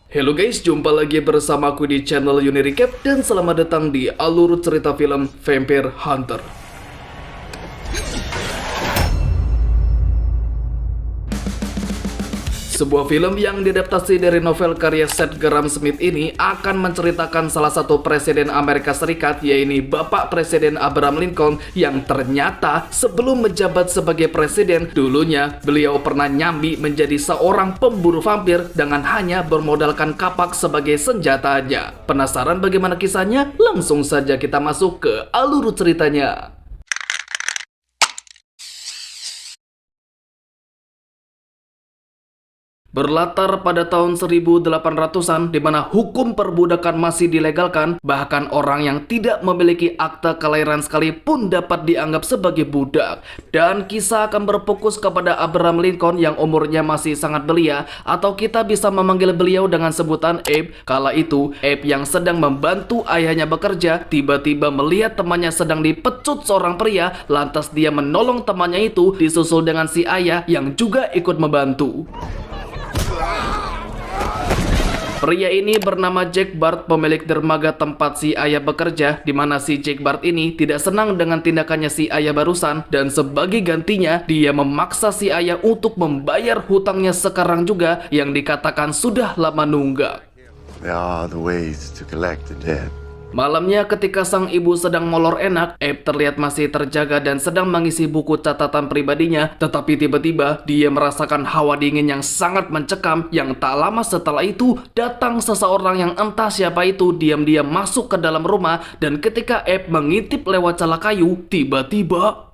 Halo guys, jumpa lagi bersama aku di channel Uni Recap dan selamat datang di alur cerita film Vampire Hunter. Sebuah film yang diadaptasi dari novel karya Seth Grahame-Smith ini akan menceritakan salah satu presiden Amerika Serikat, yaitu Bapak Presiden Abraham Lincoln, yang ternyata sebelum menjabat sebagai presiden, dulunya beliau pernah nyambi menjadi seorang pemburu vampir dengan hanya bermodalkan kapak sebagai senjatanya. Penasaran bagaimana kisahnya? Langsung saja kita masuk ke alur ceritanya. Berlatar pada tahun 1800-an di mana hukum perbudakan masih dilegalkan, bahkan orang yang tidak memiliki akta kelahiran sekalipun dapat dianggap sebagai budak. Dan kisah akan berfokus kepada Abraham Lincoln yang umurnya masih sangat belia, atau kita bisa memanggil beliau dengan sebutan Abe. Kala itu, Abe yang sedang membantu ayahnya bekerja, tiba-tiba melihat temannya sedang dipecut seorang pria, lantas dia menolong temannya itu, disusul dengan si ayah yang juga ikut membantu. Pria ini bernama Jack Bart, pemilik dermaga tempat si ayah bekerja, di mana si Jack Bart ini tidak senang dengan tindakannya si ayah barusan, dan sebagai gantinya dia memaksa si ayah untuk membayar hutangnya sekarang juga yang dikatakan sudah lama nunggak. There are the ways to collect the debt. Malamnya ketika sang ibu sedang molor enak, Abe terlihat masih terjaga dan sedang mengisi buku catatan pribadinya. Tetapi tiba-tiba dia merasakan hawa dingin yang sangat mencekam, yang tak lama setelah itu datang seseorang yang entah siapa itu diam-diam masuk ke dalam rumah. Dan ketika Abe mengintip lewat celah kayu, tiba-tiba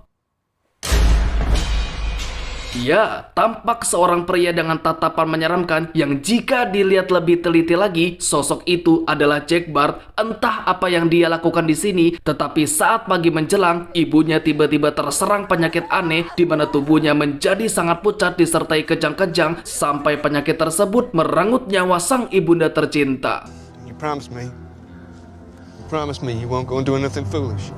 ya, tampak seorang pria dengan tatapan menyeramkan yang jika dilihat lebih teliti lagi, sosok itu adalah Jack Bart. Entah apa yang dia lakukan di sini, tetapi saat pagi menjelang, ibunya tiba-tiba terserang penyakit aneh di mana tubuhnya menjadi sangat pucat disertai kejang-kejang sampai penyakit tersebut merenggut nyawa sang ibunda tercinta. You promise me you won't go and do anything foolish.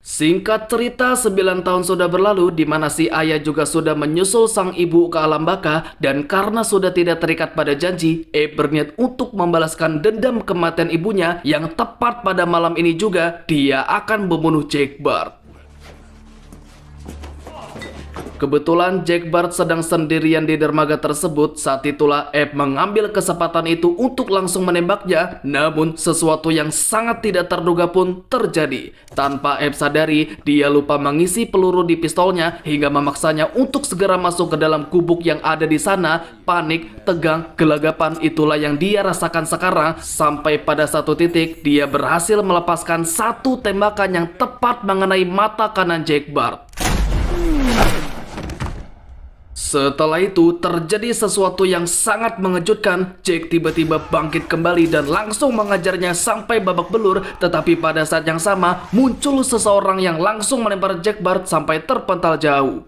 Singkat cerita, 9 tahun sudah berlalu di mana si ayah juga sudah menyusul sang ibu ke alam baka, dan karena sudah tidak terikat pada janji, Abe berniat untuk membalaskan dendam kematian ibunya yang tepat pada malam ini juga dia akan membunuh Jack Bart. Kebetulan Jack Bart sedang sendirian di dermaga tersebut. Saat itulah Abe mengambil kesempatan itu untuk langsung menembaknya. Namun sesuatu yang sangat tidak terduga pun terjadi. Tanpa Abe sadari, dia lupa mengisi peluru di pistolnya hingga memaksanya untuk segera masuk ke dalam gubuk yang ada di sana. Panik, tegang, gelagapan itulah yang dia rasakan sekarang. Sampai pada satu titik dia berhasil melepaskan satu tembakan yang tepat mengenai mata kanan Jack Bart. Setelah itu terjadi sesuatu yang sangat mengejutkan. Jack tiba-tiba bangkit kembali dan langsung mengajarnya sampai babak belur. Tetapi pada saat yang sama muncul seseorang yang langsung melempar Jack Bart sampai terpental jauh.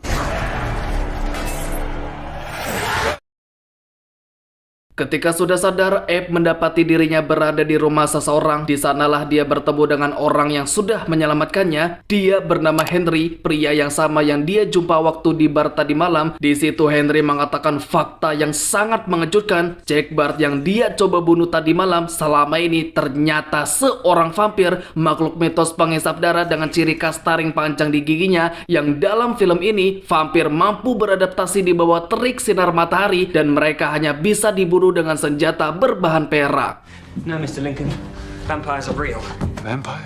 Ketika sudah sadar, Abe mendapati dirinya berada di rumah seseorang. Di sanalah dia bertemu dengan orang yang sudah menyelamatkannya. Dia bernama Henry, pria yang sama yang dia jumpa waktu di bar tadi malam. Di situ Henry mengatakan fakta yang sangat mengejutkan. Jack Bart yang dia coba bunuh tadi malam selama ini ternyata seorang vampir, makhluk mitos pengisap darah dengan ciri khas taring panjang di giginya. Yang dalam film ini vampir mampu beradaptasi di bawah terik sinar matahari dan mereka hanya bisa dibunuh dengan senjata berbahan perak. No, Mr. Lincoln. Vampires are real. Vampire?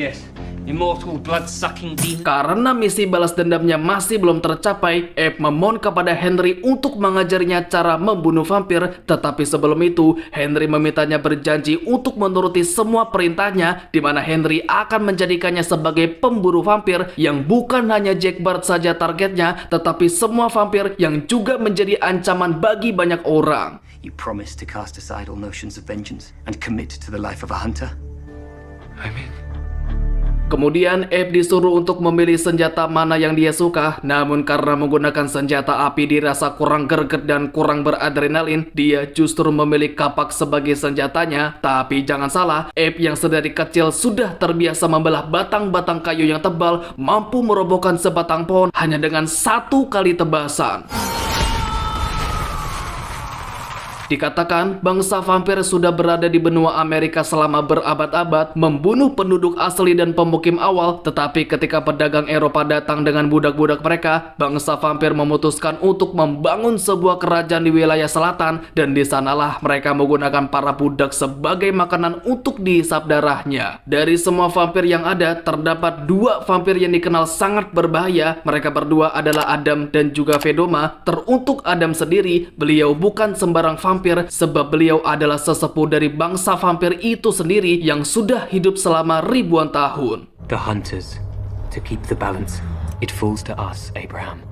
Yes. Immortal, blood-sucking demons. Karena misi balas dendamnya masih belum tercapai, Abe memohon kepada Henry untuk mengajarinya cara membunuh vampir. Tetapi sebelum itu, Henry memintanya berjanji untuk menuruti semua perintahnya, di mana Henry akan menjadikannya sebagai pemburu vampir yang bukan hanya Jack Bart saja targetnya, tetapi semua vampir yang juga menjadi ancaman bagi banyak orang. You promise to cast aside all notions of vengeance and commit to the life of a hunter? I'm in. Kemudian Abe disuruh untuk memilih senjata mana yang dia suka. Namun karena menggunakan senjata api dirasa kurang greget dan kurang beradrenalin, dia justru memilih kapak sebagai senjatanya. Tapi jangan salah, Abe yang sedari kecil sudah terbiasa membelah batang-batang kayu yang tebal, mampu merobohkan sebatang pohon hanya dengan satu kali tebasan. Dikatakan bangsa vampir sudah berada di benua Amerika selama berabad-abad, membunuh penduduk asli dan pemukim awal, tetapi ketika pedagang Eropa datang dengan budak-budak mereka, bangsa vampir memutuskan untuk membangun sebuah kerajaan di wilayah selatan, dan di sanalah mereka menggunakan para budak sebagai makanan untuk dihisap darahnya. Dari semua vampir yang ada, terdapat 2 vampir yang dikenal sangat berbahaya. Mereka berdua adalah Adam dan juga Vedoma. Teruntuk Adam sendiri, beliau bukan sembarang vampir, sebab beliau adalah sesepuh dari bangsa vampir itu sendiri yang sudah hidup selama ribuan tahun. The hunters. To keep the balance, it falls to us, Abraham,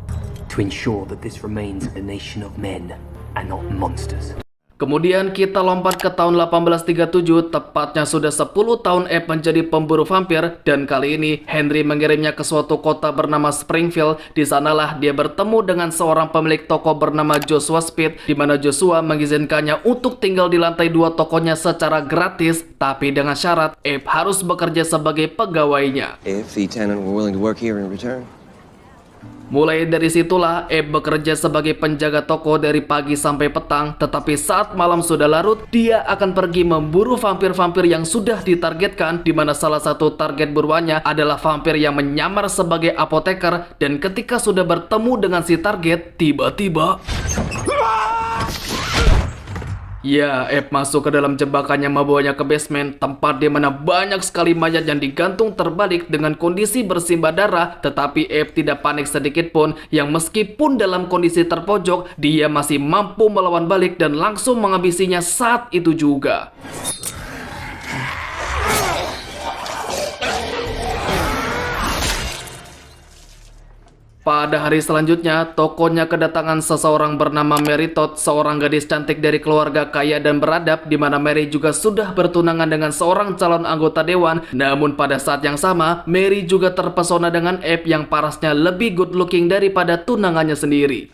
to ensure that this remains a nation of men and not monsters. Kemudian kita lompat ke tahun 1837, tepatnya sudah 10 tahun Abe menjadi pemburu vampir, dan kali ini Henry mengirimnya ke suatu kota bernama Springfield. Di sanalah dia bertemu dengan seorang pemilik toko bernama Joshua Speed, di mana Joshua mengizinkannya untuk tinggal di lantai 2 tokonya secara gratis, tapi dengan syarat Abe harus bekerja sebagai pegawainya. If the tenant were willing to work here in return. Mulai dari situlah Abe bekerja sebagai penjaga toko dari pagi sampai petang, tetapi saat malam sudah larut, dia akan pergi memburu vampir-vampir yang sudah ditargetkan, di mana salah satu target buruannya adalah vampir yang menyamar sebagai apoteker, dan ketika sudah bertemu dengan si target, tiba-tiba ya, Abe masuk ke dalam jebakannya, membawanya ke basement, tempat di mana banyak sekali mayat yang digantung terbalik dengan kondisi bersimbah darah. Tetapi Abe tidak panik sedikit pun, yang meskipun dalam kondisi terpojok, dia masih mampu melawan balik dan langsung menghabisinya saat itu juga. Pada hari selanjutnya, tokonya kedatangan seseorang bernama Mary Todd, seorang gadis cantik dari keluarga kaya dan beradab, di mana Mary juga sudah bertunangan dengan seorang calon anggota dewan. Namun pada saat yang sama, Mary juga terpesona dengan Abe yang parasnya lebih good looking daripada tunangannya sendiri.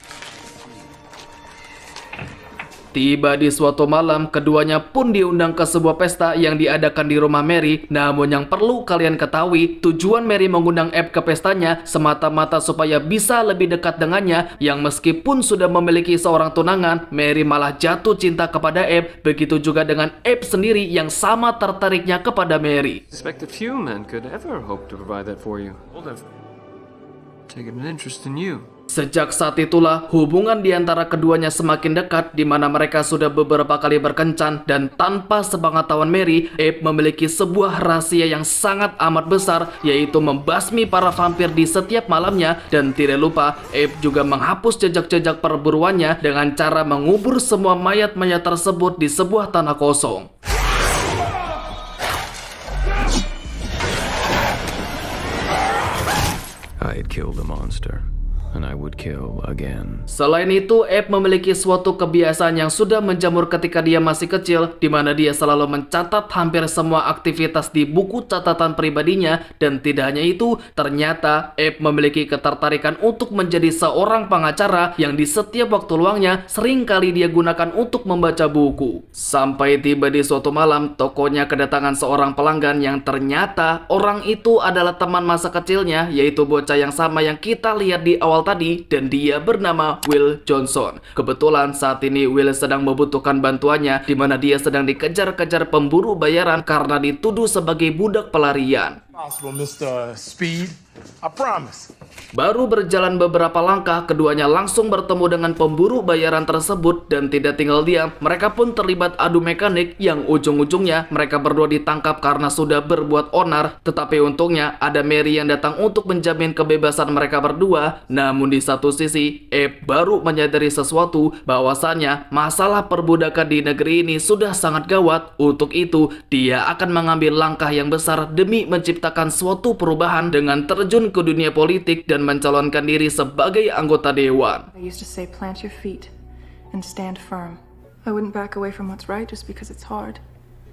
Tiba di suatu malam, keduanya pun diundang ke sebuah pesta yang diadakan di rumah Mary. Namun yang perlu kalian ketahui, tujuan Mary mengundang Abe ke pestanya semata-mata supaya bisa lebih dekat dengannya, yang meskipun sudah memiliki seorang tunangan, Mary malah jatuh cinta kepada Abe. Begitu juga dengan Abe sendiri yang sama tertariknya kepada Mary. Suspect a few men could ever hope to provide that for you. Well, they've taken an interest in you. Sejak saat itulah hubungan di antara keduanya semakin dekat, di mana mereka sudah beberapa kali berkencan, dan tanpa sepengetahuan Mary, Abe memiliki sebuah rahasia yang sangat amat besar, yaitu membasmi para vampir di setiap malamnya. Dan tidak lupa, Abe juga menghapus jejak-jejak perburuannya dengan cara mengubur semua mayat-mayat tersebut di sebuah tanah kosong. I'd kill the monster, and I would kill again. Selain itu, Abe memiliki suatu kebiasaan yang sudah menjamur ketika dia masih kecil, di mana dia selalu mencatat hampir semua aktivitas di buku catatan pribadinya. Dan tidak hanya itu, ternyata Abe memiliki ketertarikan untuk menjadi seorang pengacara yang di setiap waktu luangnya seringkali dia gunakan untuk membaca buku. Sampai tiba di suatu malam, tokonya kedatangan seorang pelanggan yang ternyata orang itu adalah teman masa kecilnya, yaitu bocah yang sama yang kita lihat di awal tadi, dan dia bernama Will Johnson. Kebetulan saat ini Will sedang membutuhkan bantuannya, di mana dia sedang dikejar-kejar pemburu bayaran karena dituduh sebagai budak pelarian. Possible, Mr. Speed. I promise. Baru berjalan beberapa langkah, keduanya langsung bertemu dengan pemburu bayaran tersebut, dan tidak tinggal diam, mereka pun terlibat adu mekanik yang ujung-ujungnya mereka berdua ditangkap karena sudah berbuat onar. Tetapi untungnya ada Mary yang datang untuk menjamin kebebasan mereka berdua. Namun di satu sisi, Abe baru menyadari sesuatu, bahwasannya masalah perbudakan di negeri ini sudah sangat gawat. Untuk itu, dia akan mengambil langkah yang besar demi menciptakan suatu perubahan dengan terjun ke dunia politik dan mencalonkan diri sebagai anggota dewan. I used to say plant your feet and stand firm. I wouldn't back away from what's right just because it's hard.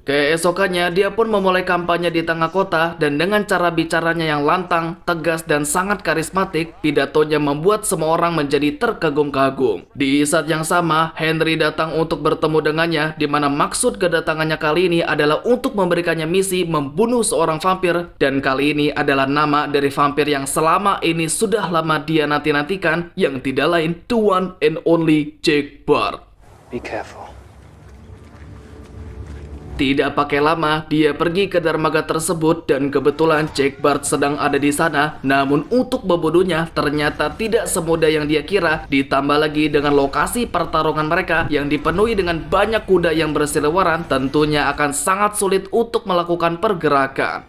Keesokannya, dia pun memulai kampanye di tengah kota, dan dengan cara bicaranya yang lantang, tegas, dan sangat karismatik, pidatonya membuat semua orang menjadi terkagum-kagum. Di saat yang sama, Henry datang untuk bertemu dengannya, di mana maksud kedatangannya kali ini adalah untuk memberikannya misi membunuh seorang vampir, dan kali ini adalah nama dari vampir yang selama ini sudah lama dia nanti-nantikan, yang tidak lain the one and only Jack Bart. Be careful. Tidak pakai lama, dia pergi ke dermaga tersebut dan kebetulan Jack Bart sedang ada di sana. Namun untuk membunuhnya ternyata tidak semudah yang dia kira. Ditambah lagi dengan lokasi pertarungan mereka yang dipenuhi dengan banyak kuda yang berseliweran, tentunya akan sangat sulit untuk melakukan pergerakan.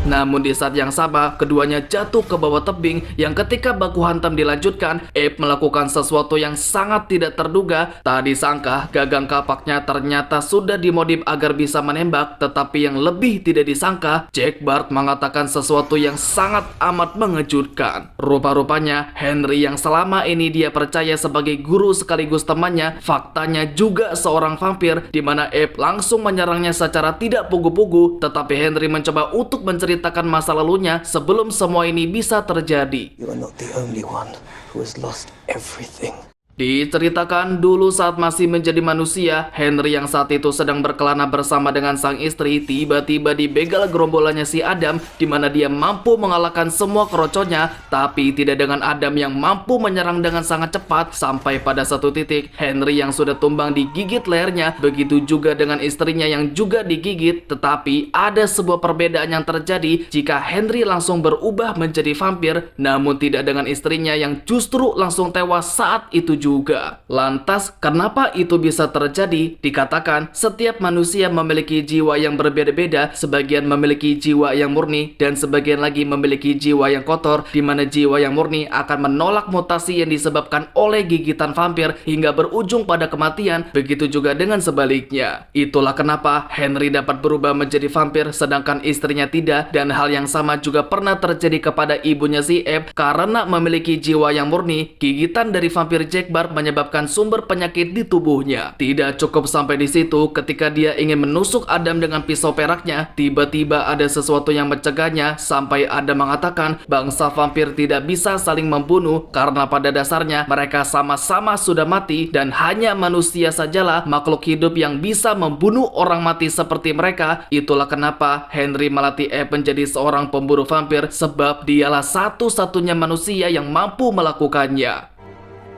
Namun di saat yang sama, keduanya jatuh ke bawah tebing yang ketika baku hantam dilanjutkan, Abe melakukan sesuatu yang sangat tidak terduga. Tak disangka, gagang kapaknya ternyata sudah dimodif agar bisa menembak, tetapi yang lebih tidak disangka, Jack Bart mengatakan sesuatu yang sangat amat mengejutkan. Rupa-rupanya, Henry yang selama ini dia percaya sebagai guru sekaligus temannya, faktanya juga seorang vampir, di mana Abe langsung menyerangnya secara tidak pugu-pugu, tetapi Henry mencoba untuk menceritakan masa lalunya sebelum semua ini bisa terjadi. You are not the only one who has lost everything. Diceritakan dulu saat masih menjadi manusia, Henry yang saat itu sedang berkelana bersama dengan sang istri tiba-tiba dibegal gerombolannya si Adam, di mana dia mampu mengalahkan semua keroconya, tapi tidak dengan Adam yang mampu menyerang dengan sangat cepat. Sampai pada satu titik, Henry yang sudah tumbang digigit lehernya, begitu juga dengan istrinya yang juga digigit. Tetapi ada sebuah perbedaan yang terjadi jika Henry langsung berubah menjadi vampir, namun tidak dengan istrinya yang justru langsung tewas saat itu juga. Lantas, kenapa itu bisa terjadi? Dikatakan, setiap manusia memiliki jiwa yang berbeda-beda, sebagian memiliki jiwa yang murni, dan sebagian lagi memiliki jiwa yang kotor, di mana jiwa yang murni akan menolak mutasi yang disebabkan oleh gigitan vampir hingga berujung pada kematian, begitu juga dengan sebaliknya. Itulah kenapa Henry dapat berubah menjadi vampir, sedangkan istrinya tidak, dan hal yang sama juga pernah terjadi kepada ibunya si Abe, karena memiliki jiwa yang murni, gigitan dari vampir Jack Bart menyebabkan sumber penyakit di tubuhnya. Tidak cukup sampai di situ, ketika dia ingin menusuk Adam dengan pisau peraknya, tiba-tiba ada sesuatu yang mencegahnya sampai Adam mengatakan bangsa vampir tidak bisa saling membunuh karena pada dasarnya mereka sama-sama sudah mati dan hanya manusia sajalah makhluk hidup yang bisa membunuh orang mati seperti mereka. Itulah kenapa Henry melatih Abe menjadi seorang pemburu vampir, sebab dialah satu-satunya manusia yang mampu melakukannya.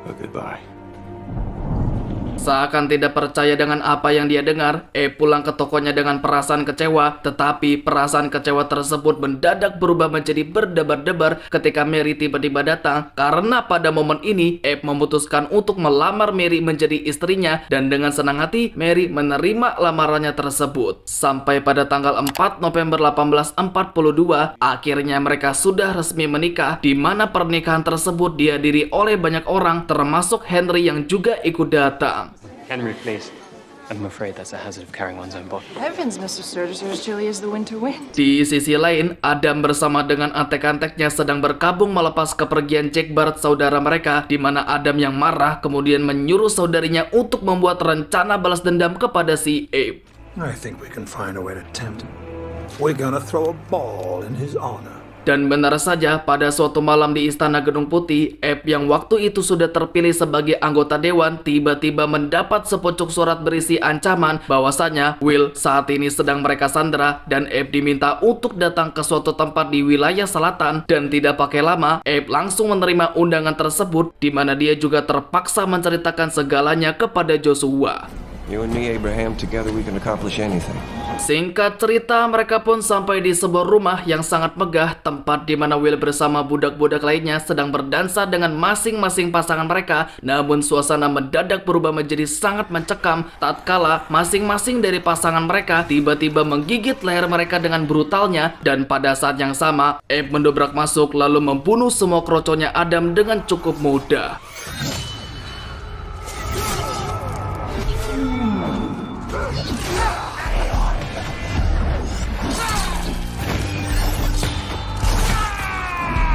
Goodbye. Seakan tidak percaya dengan apa yang dia dengar, Abe pulang ke tokonya dengan perasaan kecewa, tetapi perasaan kecewa tersebut mendadak berubah menjadi berdebar-debar ketika Mary tiba-tiba datang, karena pada momen ini Abe memutuskan untuk melamar Mary menjadi istrinya, dan dengan senang hati Mary menerima lamarannya tersebut. Sampai pada tanggal 4 November 1842, akhirnya mereka sudah resmi menikah, di mana pernikahan tersebut dihadiri oleh banyak orang, termasuk Henry yang juga ikut datang. Henry, please. I'm afraid that's a hazard of carrying one's own body. Heavens, Mr. Sturgis are as chilly as the winter wind. Di sisi lain, Adam bersama dengan antek-anteknya sedang berkabung melepas kepergian Jack Bart saudara mereka, di mana Adam yang marah kemudian menyuruh saudarinya untuk membuat rencana balas dendam kepada si Abe. I think we can find a way to tempt him. We're gonna throw a ball in his honor. Dan benar saja, pada suatu malam di Istana Gedung Putih, Abe yang waktu itu sudah terpilih sebagai anggota dewan tiba-tiba mendapat sepucuk surat berisi ancaman bahwasanya Will saat ini sedang mereka sandera, dan Abe diminta untuk datang ke suatu tempat di wilayah selatan. Dan tidak pakai lama, Abe langsung menerima undangan tersebut, di mana dia juga terpaksa menceritakan segalanya kepada Joshua. You and me, Abraham, together we can accomplish anything. Singkat cerita, mereka pun sampai di sebuah rumah yang sangat megah, tempat di mana Will bersama budak-budak lainnya sedang berdansa dengan masing-masing pasangan mereka. Namun suasana mendadak berubah menjadi sangat mencekam tatkala masing-masing dari pasangan mereka tiba-tiba menggigit leher mereka dengan brutalnya. Dan pada saat yang sama, Abe mendobrak masuk lalu membunuh semua kroconya Adam dengan cukup mudah.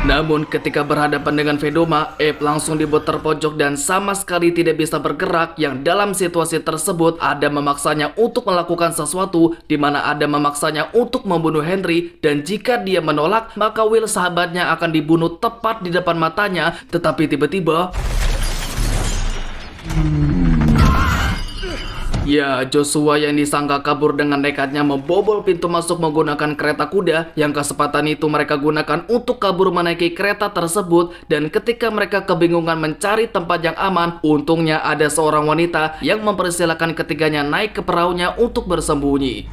Namun ketika berhadapan dengan Vedoma, Abe langsung dibuat terpojok dan sama sekali tidak bisa bergerak, yang dalam situasi tersebut Adam memaksanya untuk melakukan sesuatu, di mana Adam memaksanya untuk membunuh Henry, dan jika dia menolak maka Will sahabatnya akan dibunuh tepat di depan matanya. Tetapi tiba-tiba Ya, Joshua yang disangka kabur dengan nekatnya membobol pintu masuk menggunakan kereta kuda, yang kesempatan itu mereka gunakan untuk kabur menaiki kereta tersebut. Dan ketika mereka kebingungan mencari tempat yang aman, untungnya ada seorang wanita yang mempersilahkan ketiganya naik ke perahunya untuk bersembunyi.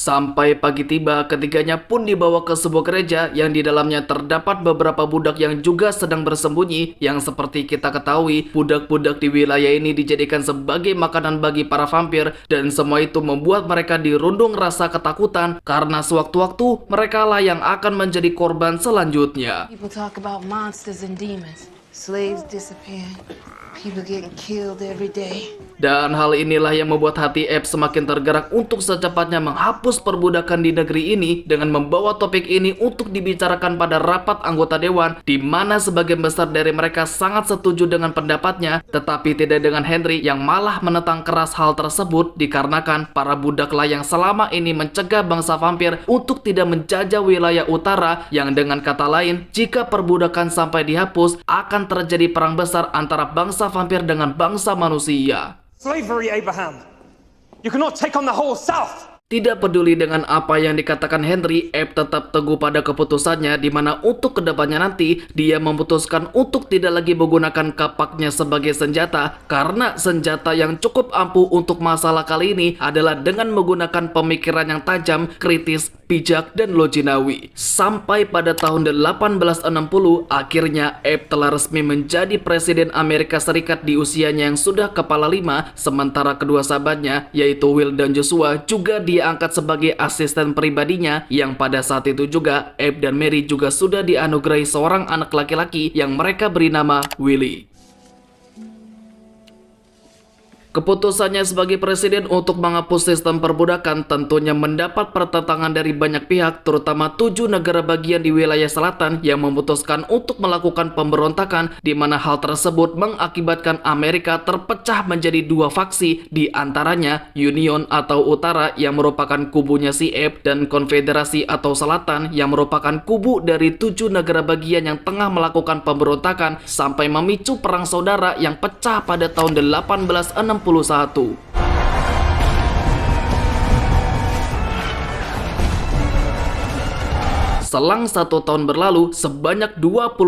Sampai pagi tiba, ketiganya pun dibawa ke sebuah gereja yang di dalamnya terdapat beberapa budak yang juga sedang bersembunyi. Yang seperti kita ketahui, budak-budak di wilayah ini dijadikan sebagai makanan bagi para vampir, dan semua itu membuat mereka dirundung rasa ketakutan karena sewaktu-waktu mereka lah yang akan menjadi korban selanjutnya. People talk about monsters and demons. Slaves disappear. People getting killed every day. Dan hal inilah yang membuat hati Abe semakin tergerak untuk secepatnya menghapus perbudakan di negeri ini dengan membawa topik ini untuk dibicarakan pada rapat anggota dewan, di mana sebagian besar dari mereka sangat setuju dengan pendapatnya, tetapi tidak dengan Henry yang malah menentang keras hal tersebut dikarenakan para budaklah yang selama ini mencegah bangsa vampir untuk tidak menjajah wilayah utara, yang dengan kata lain, jika perbudakan sampai dihapus akan terjadi perang besar antara bangsa vampir dengan bangsa manusia. Slavery, Abraham. You cannot take on the whole South. Tidak peduli dengan apa yang dikatakan Henry, Abe tetap teguh pada keputusannya, di mana untuk kedepannya nanti dia memutuskan untuk tidak lagi menggunakan kapaknya sebagai senjata, karena senjata yang cukup ampuh untuk masalah kali ini adalah dengan menggunakan pemikiran yang tajam, kritis, bijak, dan loginawi. Sampai pada tahun 1860, akhirnya Abe telah resmi menjadi Presiden Amerika Serikat di usianya yang sudah kepala 5, sementara kedua sahabatnya, yaitu Will dan Joshua, juga diangkat sebagai asisten pribadinya, yang pada saat itu juga Abe dan Mary juga sudah dianugerahi seorang anak laki-laki yang mereka beri nama Willie. Keputusannya sebagai presiden untuk menghapus sistem perbudakan tentunya mendapat pertentangan dari banyak pihak, terutama 7 negara bagian di wilayah selatan yang memutuskan untuk melakukan pemberontakan, di mana hal tersebut mengakibatkan Amerika terpecah menjadi 2 faksi, di antaranya Union atau Utara yang merupakan kubunya si Abe, dan Konfederasi atau Selatan yang merupakan kubu dari 7 negara bagian yang tengah melakukan pemberontakan sampai memicu perang saudara yang pecah pada tahun 1861. Selang 1 tahun berlalu, sebanyak 20.000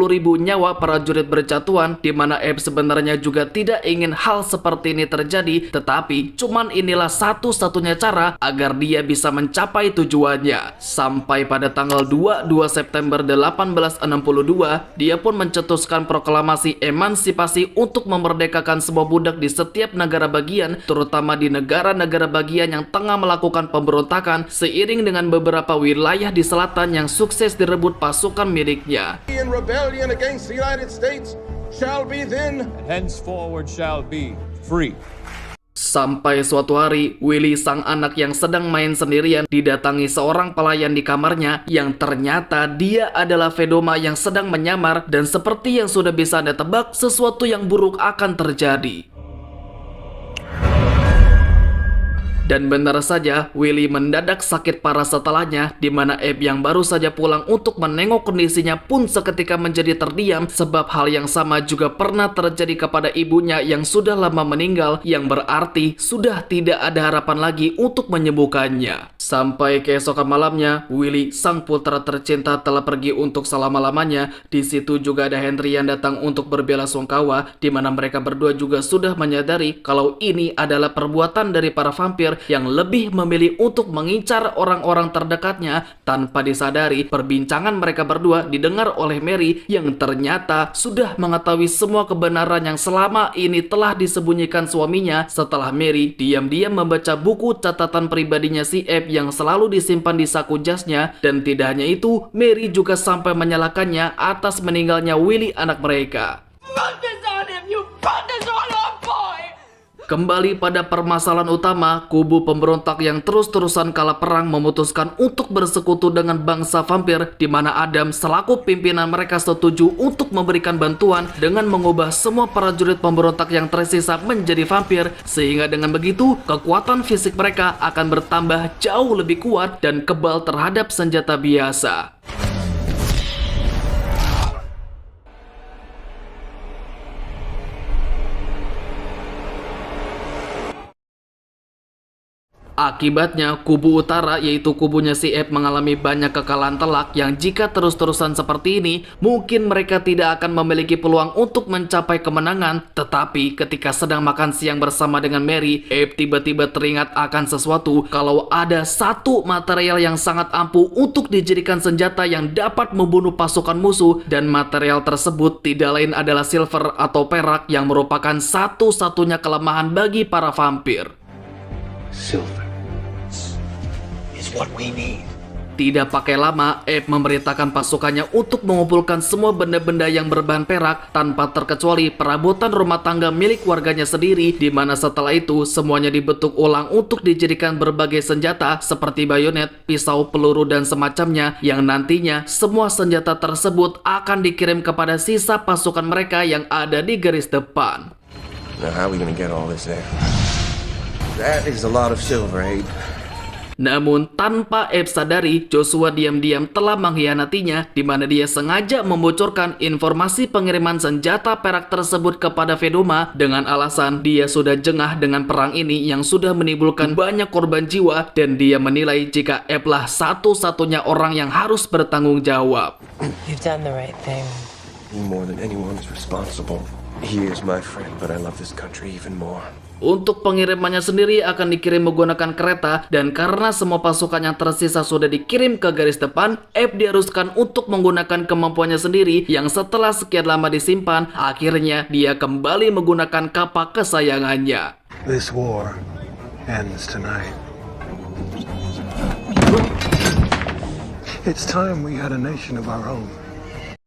nyawa prajurit berjatuhan, di mana Abe sebenarnya juga tidak ingin hal seperti ini terjadi, tetapi cuman inilah satu-satunya cara agar dia bisa mencapai tujuannya. Sampai pada tanggal 22 September 1862, dia pun mencetuskan proklamasi emansipasi untuk memerdekakan semua budak di setiap negara bagian, terutama di negara-negara bagian yang tengah melakukan pemberontakan, seiring dengan beberapa wilayah di selatan yang sukses direbut pasukan miliknya. In rebellion against the United States shall be then and henceforward shall be free. Sampai suatu hari, Willie sang anak yang sedang main sendirian didatangi seorang pelayan di kamarnya, yang ternyata dia adalah Vedoma yang sedang menyamar, dan seperti yang sudah bisa Anda tebak, sesuatu yang buruk akan terjadi. Dan benar saja, Willie mendadak sakit parah setelahnya, di mana Abe yang baru saja pulang untuk menengok kondisinya pun seketika menjadi terdiam, sebab hal yang sama juga pernah terjadi kepada ibunya yang sudah lama meninggal, yang berarti sudah tidak ada harapan lagi untuk menyembuhkannya. Sampai keesokan malamnya, Willie sang putra tercinta telah pergi untuk selama-lamanya. Di situ juga ada Henry yang datang untuk berbelasungkawa, di mana mereka berdua juga sudah menyadari kalau ini adalah perbuatan dari para vampir yang lebih memilih untuk mengincar orang-orang terdekatnya. Tanpa disadari, perbincangan mereka berdua didengar oleh Mary yang ternyata sudah mengetahui semua kebenaran yang selama ini telah disembunyikan suaminya, setelah Mary diam-diam membaca buku catatan pribadinya si Abe yang selalu disimpan di saku jasnya. Dan tidak hanya itu, Mary juga sampai menyalahkannya atas meninggalnya Willie anak mereka. Kembali pada permasalahan utama, kubu pemberontak yang terus-terusan kalah perang memutuskan untuk bersekutu dengan bangsa vampir, di mana Adam selaku pimpinan mereka setuju untuk memberikan bantuan dengan mengubah semua prajurit pemberontak yang tersisa menjadi vampir, sehingga dengan begitu kekuatan fisik mereka akan bertambah jauh lebih kuat dan kebal terhadap senjata biasa. Akibatnya, kubu utara yaitu kubunya si Abe mengalami banyak kekalahan telak yang jika terus-terusan seperti ini, mungkin mereka tidak akan memiliki peluang untuk mencapai kemenangan. Tetapi ketika sedang makan siang bersama dengan Mary, Abe tiba-tiba teringat akan sesuatu kalau ada satu material yang sangat ampuh untuk dijadikan senjata yang dapat membunuh pasukan musuh, dan material tersebut tidak lain adalah silver atau perak yang merupakan satu-satunya kelemahan bagi para vampir. Silver is what we need. Tidak pakai lama, Abe memerintahkan pasukannya untuk mengumpulkan semua benda-benda yang berbahan perak tanpa terkecuali perabotan rumah tangga milik warganya sendiri, di mana setelah itu semuanya dibentuk ulang untuk dijadikan berbagai senjata seperti bayonet, pisau, peluru, dan semacamnya, yang nantinya semua senjata tersebut akan dikirim kepada sisa pasukan mereka yang ada di garis depan. Now how are we gonna get all this there? That is a lot of silver, Abe. Namun tanpa Abe sadari, Joshua diam-diam telah mengkhianatinya, di mana dia sengaja membocorkan informasi pengiriman senjata perak tersebut kepada Vedoma dengan alasan dia sudah jengah dengan perang ini yang sudah menimbulkan banyak korban jiwa, dan dia menilai jika Abe lah satu-satunya orang yang harus bertanggung jawab. You've done the right thing. More than anyone is responsible. He is my friend, but I love this country even more. Untuk pengirimannya sendiri akan dikirim menggunakan kereta, dan karena semua pasukan yang tersisa sudah dikirim ke garis depan, Abe diharuskan untuk menggunakan kemampuannya sendiri yang setelah sekian lama disimpan, akhirnya dia kembali menggunakan kapak kesayangannya. This war ends tonight. It's time we had a nation of our own.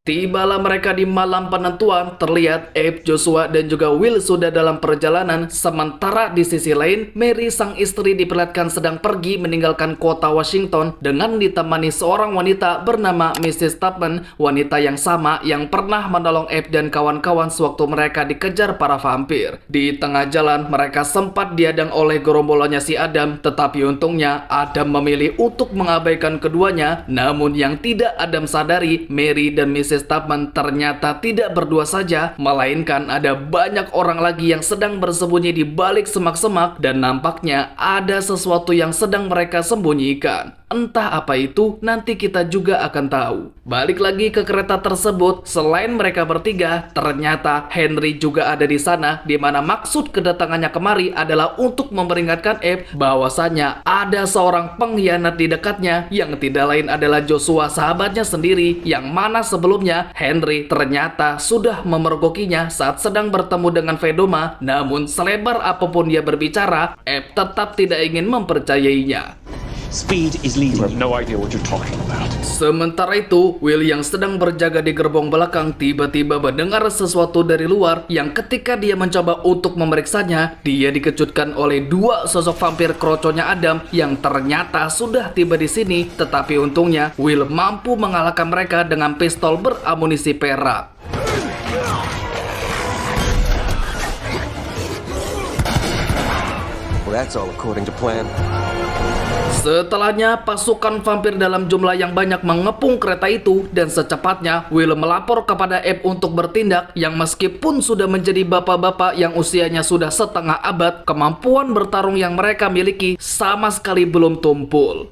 Tibalah mereka di malam penentuan. Terlihat Abe, Joshua, dan juga Will sudah dalam perjalanan. Sementara di sisi lain, Mary sang istri diperlihatkan sedang pergi meninggalkan kota Washington dengan ditemani seorang wanita bernama Mrs. Tubman, wanita yang sama yang pernah menolong Abe dan kawan-kawan sewaktu mereka dikejar para vampir. Di tengah jalan, mereka sempat dihadang oleh gerombolannya si Adam, tetapi untungnya Adam memilih untuk mengabaikan keduanya. Namun yang tidak Adam sadari, Mary dan Mrs. Tubman ternyata tidak berdua saja, melainkan ada banyak orang lagi yang sedang bersembunyi di balik semak-semak, dan nampaknya ada sesuatu yang sedang mereka sembunyikan. Entah apa itu, nanti kita juga akan tahu. Balik lagi ke kereta tersebut, selain mereka bertiga, ternyata Henry juga ada di sana, di mana maksud kedatangannya kemari adalah untuk memperingatkan Abe bahwasannya ada seorang pengkhianat di dekatnya yang tidak lain adalah Joshua, sahabatnya sendiri, yang mana sebelumnya Henry ternyata sudah memergokinya saat sedang bertemu dengan Vedoma. Namun selebar apapun dia berbicara, Abe tetap tidak ingin mempercayainya. Speed is leading. You have no idea what you're talking about. Sementara itu, Will yang sedang berjaga di gerbong belakang tiba-tiba mendengar sesuatu dari luar yang ketika dia mencoba untuk memeriksanya, dia dikejutkan oleh dua sosok vampir kroconya Adam yang ternyata sudah tiba di sini. Tetapi untungnya, Will mampu mengalahkan mereka dengan pistol beramunisi perak. Well, that's all according to plan. Setelahnya, pasukan vampir dalam jumlah yang banyak mengepung kereta itu, dan secepatnya Will melapor kepada Abe untuk bertindak, yang meskipun sudah menjadi bapak-bapak yang usianya sudah setengah abad, kemampuan bertarung yang mereka miliki sama sekali belum tumpul.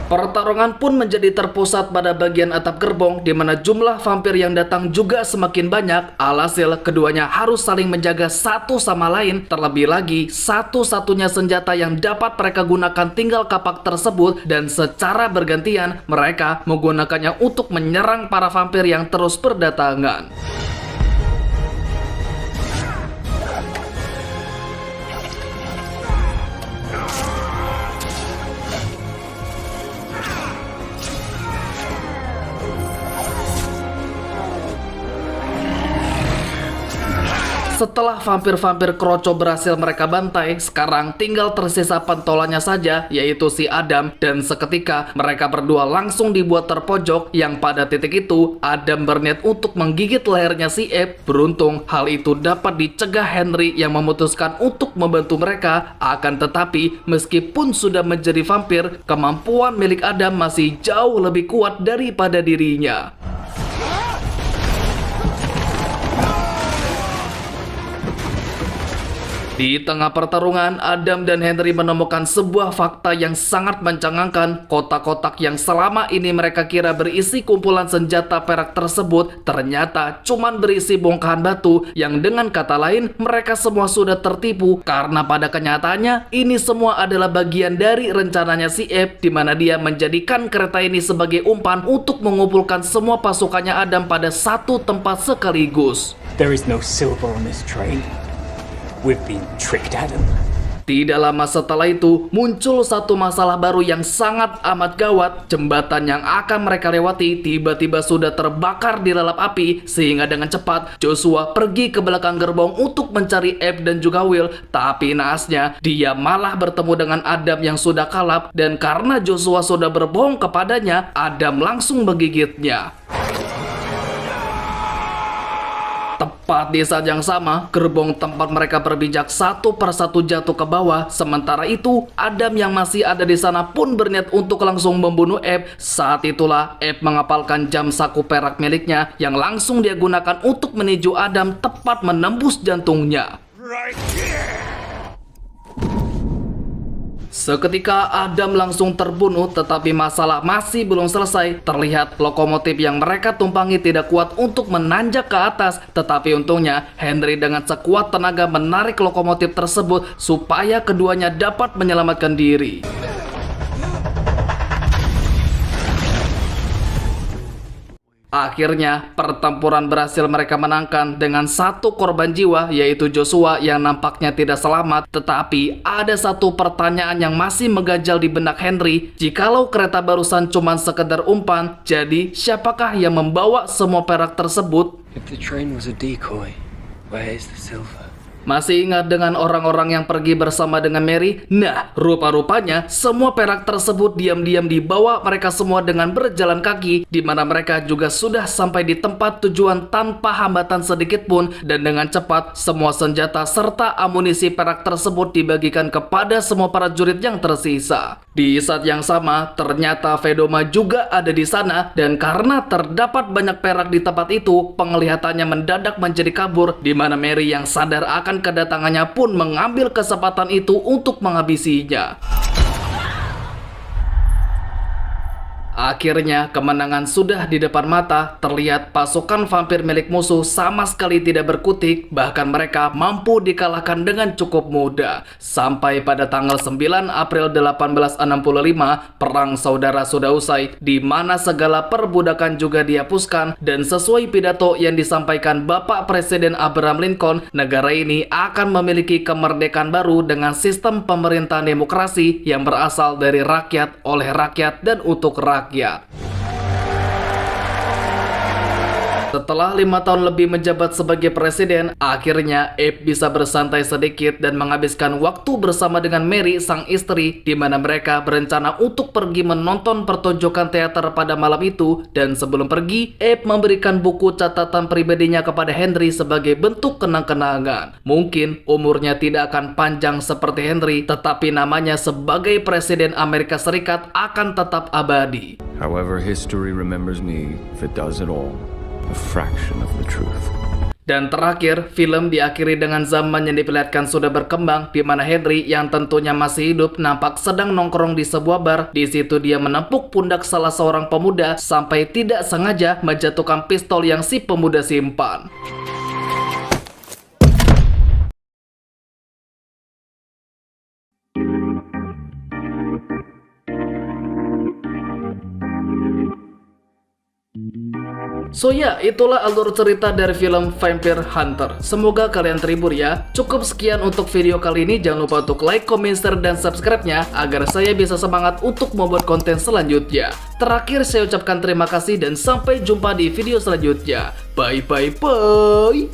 Pertarungan pun menjadi terpusat pada bagian atap gerbong, di mana jumlah vampir yang datang juga semakin banyak. Alhasil keduanya harus saling menjaga satu sama lain. Terlebih lagi, satu-satunya senjata yang dapat mereka gunakan tinggal kapak tersebut, dan secara bergantian mereka menggunakannya untuk menyerang para vampir yang terus berdatangan. Setelah vampir-vampir kroco berhasil mereka bantai, sekarang tinggal tersisa pentolannya saja, yaitu si Adam. Dan seketika mereka berdua langsung dibuat terpojok, yang pada titik itu Adam berniat untuk menggigit lehernya si Abe. Beruntung hal itu dapat dicegah Henry yang memutuskan untuk membantu mereka. Akan tetapi meskipun sudah menjadi vampir, kemampuan milik Adam masih jauh lebih kuat daripada dirinya. Di tengah pertarungan, Adam dan Henry menemukan sebuah fakta yang sangat mencengangkan. Kotak-kotak yang selama ini mereka kira berisi kumpulan senjata perak tersebut ternyata cuman berisi bongkahan batu, yang dengan kata lain mereka semua sudah tertipu karena pada kenyataannya ini semua adalah bagian dari rencananya si Abe, di mana dia menjadikan kereta ini sebagai umpan untuk mengumpulkan semua pasukannya Adam pada satu tempat sekaligus. There is no silver on this train. We've been tricked, Adam. Tidak lama setelah itu, muncul satu masalah baru yang sangat amat gawat. Jembatan yang akan mereka lewati tiba-tiba sudah terbakar dilalap api, sehingga dengan cepat Joshua pergi ke belakang gerbong untuk mencari Abe dan juga Will. Tapi naasnya, dia malah bertemu dengan Adam yang sudah kalap, dan karena Joshua sudah berbohong kepadanya, Adam langsung menggigitnya. Tepat di saat yang sama, gerbong tempat mereka berpijak satu persatu jatuh ke bawah. Sementara itu, Adam yang masih ada di sana pun berniat untuk langsung membunuh Abe. Saat itulah Abe mengapalkan jam saku perak miliknya yang langsung dia gunakan untuk menuju Adam, tepat menembus jantungnya. Seketika Adam langsung terbunuh, tetapi masalah masih belum selesai. Terlihat lokomotif yang mereka tumpangi tidak kuat untuk menanjak ke atas, tetapi untungnya Henry dengan sekuat tenaga menarik lokomotif tersebut supaya keduanya dapat menyelamatkan diri. Akhirnya, pertempuran berhasil mereka menangkan dengan satu korban jiwa, yaitu Joshua yang nampaknya tidak selamat. Tetapi ada satu pertanyaan yang masih mengganjal di benak Henry. Jikalau kereta barusan cuma sekedar umpan, jadi siapakah yang membawa semua perak tersebut? If the train was a decoy, where is the silver? Masih ingat dengan orang-orang yang pergi bersama dengan Mary? Nah, rupa-rupanya semua perak tersebut diam-diam dibawa mereka semua dengan berjalan kaki, di mana mereka juga sudah sampai di tempat tujuan tanpa hambatan sedikit pun, dan dengan cepat semua senjata serta amunisi perak tersebut dibagikan kepada semua prajurit yang tersisa. Di saat yang sama, ternyata Vedoma juga ada di sana, dan karena terdapat banyak perak di tempat itu, penglihatannya mendadak menjadi kabur, di mana Mary yang sadar akan kedatangannya pun mengambil kesempatan itu untuk menghabisinya. Akhirnya kemenangan sudah di depan mata. Terlihat pasukan vampir milik musuh sama sekali tidak berkutik, bahkan mereka mampu dikalahkan dengan cukup mudah. Sampai pada tanggal 9 April 1865, perang saudara sudah usai, di mana segala perbudakan juga dihapuskan, dan sesuai pidato yang disampaikan Bapak Presiden Abraham Lincoln, negara ini akan memiliki kemerdekaan baru dengan sistem pemerintahan demokrasi yang berasal dari rakyat, oleh rakyat, dan untuk rakyat. Setelah 5 tahun lebih menjabat sebagai presiden, akhirnya Abe bisa bersantai sedikit dan menghabiskan waktu bersama dengan Mary, sang istri, di mana mereka berencana untuk pergi menonton pertunjukan teater pada malam itu. Dan sebelum pergi, Abe memberikan buku catatan pribadinya kepada Henry sebagai bentuk kenang-kenangan. Mungkin umurnya tidak akan panjang seperti Henry, tetapi namanya sebagai presiden Amerika Serikat akan tetap abadi. However, history remembers me, if it does at all, a fraction of the truth. Dan terakhir, film diakhiri dengan zaman yang diperlihatkan sudah berkembang, di mana Henry yang tentunya masih hidup nampak sedang nongkrong di sebuah bar. Di situ dia menepuk pundak salah seorang pemuda sampai tidak sengaja menjatuhkan pistol yang si pemuda simpan. So ya, itulah alur cerita dari film Vampire Hunter. Semoga kalian terhibur ya. Cukup sekian untuk video kali ini. Jangan lupa untuk like, comment, share, dan subscribe-nya agar saya bisa semangat untuk membuat konten selanjutnya. Terakhir saya ucapkan terima kasih dan sampai jumpa di video selanjutnya. Bye bye bye.